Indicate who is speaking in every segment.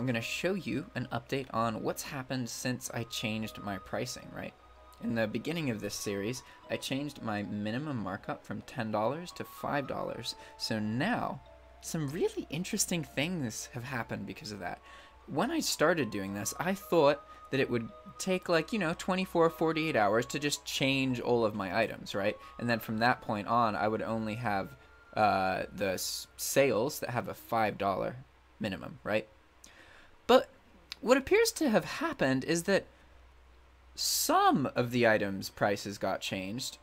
Speaker 1: I'm going to show you an update on what's happened since I changed my pricing, right? In the beginning of this series, I changed my minimum markup from $10 to $5. So now, some really interesting things have happened because of that. When I started doing this, I thought that it would take like, 24, 48 hours to just change all of my items, right? And then from that point on, I would only have the sales that have a $5 minimum, right? But what appears to have happened is that some of the items' prices got changed,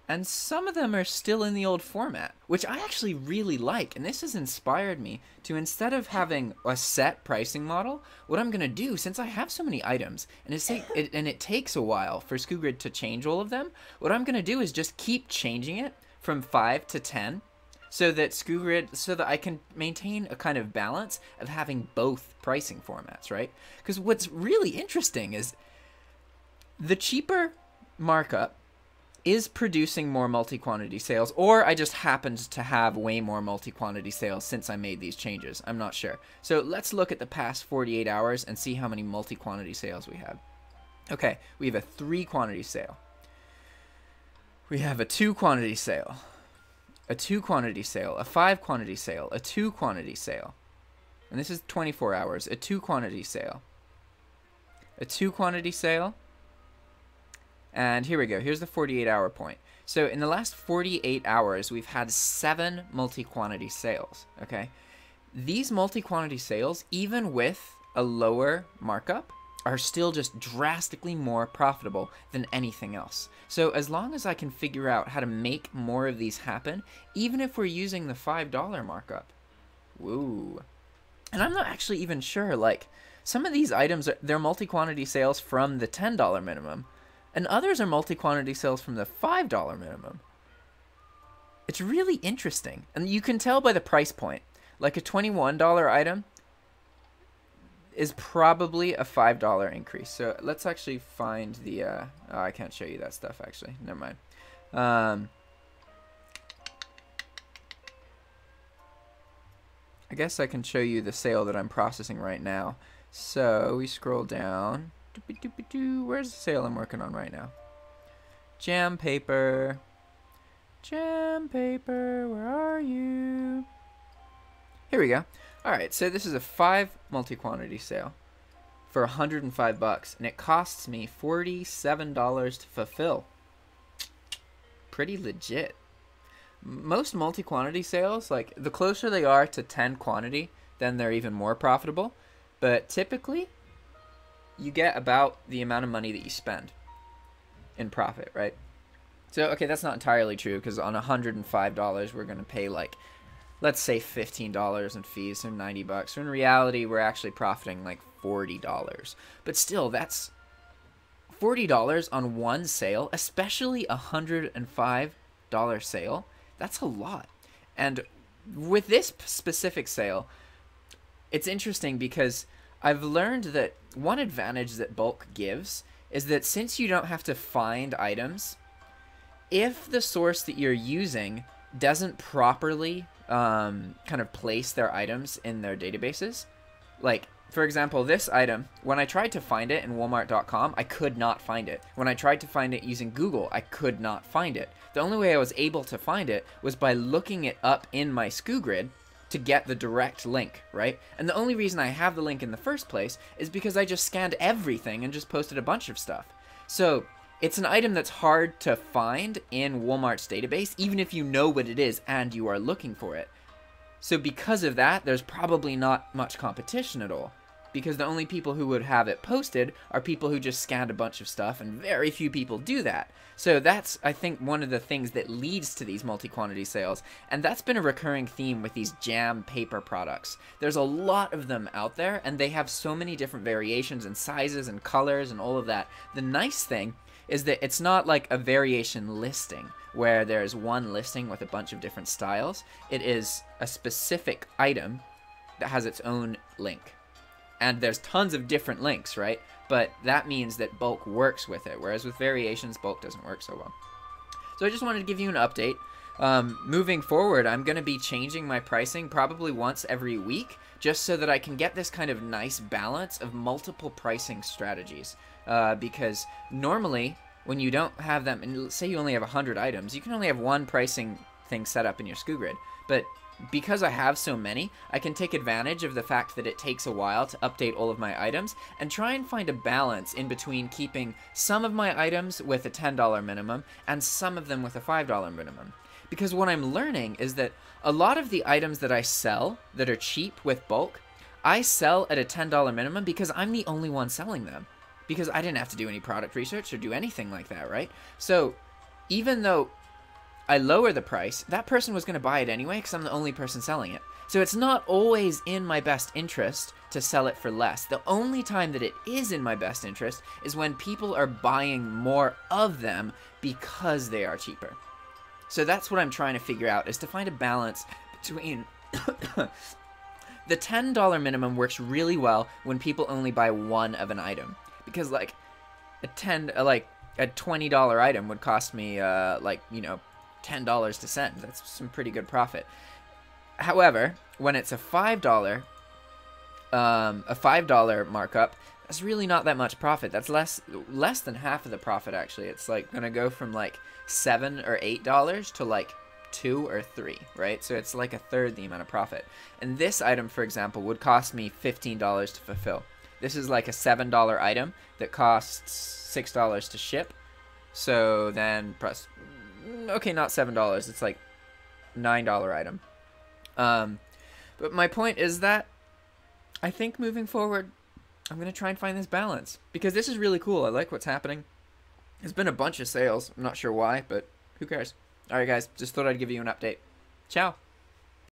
Speaker 1: and some of them are still in the old format, which I actually really like. And this has inspired me to, instead of having a set pricing model, what I'm going to do, since I have so many items, and it takes a while for SKUgrid to change all of them, what I'm going to do is just keep changing it from 5 to 10, so that I can maintain a kind of balance of having both pricing formats, right? Because what's really interesting is the cheaper markup is producing more multi-quantity sales, or I just happened to have way more multi-quantity sales since I made these changes. I'm not sure. So let's look at the past 48 hours and see how many multi-quantity sales we have. Okay, we have a 3-quantity sale. We have a 2-quantity sale. A 2-quantity sale, a 5-quantity sale, a 2-quantity sale. And this is 24 hours. A 2-quantity sale. A 2-quantity sale. And here we go. Here's the 48-hour point. So in the last 48 hours, we've had 7 multi-quantity sales, okay? These multi-quantity sales, even with a lower markup, are still just drastically more profitable than anything else. So as long as I can figure out how to make more of these happen, even if we're using the $5 markup, woo. And I'm not actually even sure, like, some of these items, they're multi-quantity sales from the $10 minimum, and others are multi-quantity sales from the $5 minimum. It's really interesting, and you can tell by the price point. Like a $21 item is probably a $5 increase. So let's actually find the, oh, I can't show you that stuff actually, never mind. I guess I can show you the sale that I'm processing right now. So we scroll down, where's the sale I'm working on right now? Jam paper, where are you? Here we go. Alright, so this is a 5 multi-quantity sale for $105, and it costs me $47 to fulfill. Pretty legit. Most multi-quantity sales, like, the closer they are to 10 quantity, then they're even more profitable. But typically, you get about the amount of money that you spend in profit, right? So, okay, that's not entirely true, because on $105, we're going to pay, like, let's say $15 in fees, so $90. So in reality, we're actually profiting like $40. But still, that's $40 on one sale, especially a $105 sale. That's a lot. And with this specific sale, it's interesting because I've learned that one advantage that bulk gives is that since you don't have to find items, if the source that you're using doesn't properly kind of place their items in their databases, like for example this item, when I tried to find it in Walmart.com, I could not find it. When I tried to find it using Google, I could not find it. The only way I was able to find it was by looking it up in my SKUgrid to get the direct link, right? And the only reason I have the link in the first place is because I just scanned everything and just posted a bunch of stuff. So it's an item that's hard to find in Walmart's database, even if you know what it is and you are looking for it. So because of that, there's probably not much competition at all, because the only people who would have it posted are people who just scanned a bunch of stuff, and very few people do that. So that's, I think, one of the things that leads to these multi-quantity sales, and that's been a recurring theme with these jam paper products. There's a lot of them out there, and they have so many different variations and sizes and colors and all of that. The nice thing is that it's not like a variation listing where there's one listing with a bunch of different styles. It is a specific item that has its own link. And there's tons of different links, right? But that means that bulk works with it, whereas with variations, bulk doesn't work so well. So I just wanted to give you an update. Moving forward, I'm going to be changing my pricing probably once every week, just so that I can get this kind of nice balance of multiple pricing strategies. Because normally, when you don't have them, and say you only have 100 items, you can only have one pricing thing set up in your SKUgrid. But because I have so many, I can take advantage of the fact that it takes a while to update all of my items and try and find a balance in between keeping some of my items with a $10 minimum and some of them with a $5 minimum. Because what I'm learning is that a lot of the items that I sell that are cheap with bulk, I sell at a $10 minimum because I'm the only one selling them. Because I didn't have to do any product research or do anything like that, right? So even though I lower the price, that person was going to buy it anyway because I'm the only person selling it. So it's not always in my best interest to sell it for less. The only time that it is in my best interest is when people are buying more of them because they are cheaper. So that's what I'm trying to figure out, is to find a balance between... The $10 minimum works really well when people only buy one of an item. Because, like, a $20 item would cost me, like, you know, $10 to send. That's some pretty good profit. However, when it's a $5 markup, that's really not that much profit. That's less than half of the profit, actually. It's like gonna go from like $7 or $8 to like $2 or $3, right? So it's like a third the amount of profit. And this item, for example, would cost me $15 to fulfill. This is like a $7 item that costs $6 to ship. So then press, okay, not $7, it's like $9 item. But my point is that I think moving forward, I'm going to try and find this balance, because this is really cool. I like what's happening. There's been a bunch of sales. I'm not sure why, but who cares? All right, guys, just thought I'd give you an update. Ciao.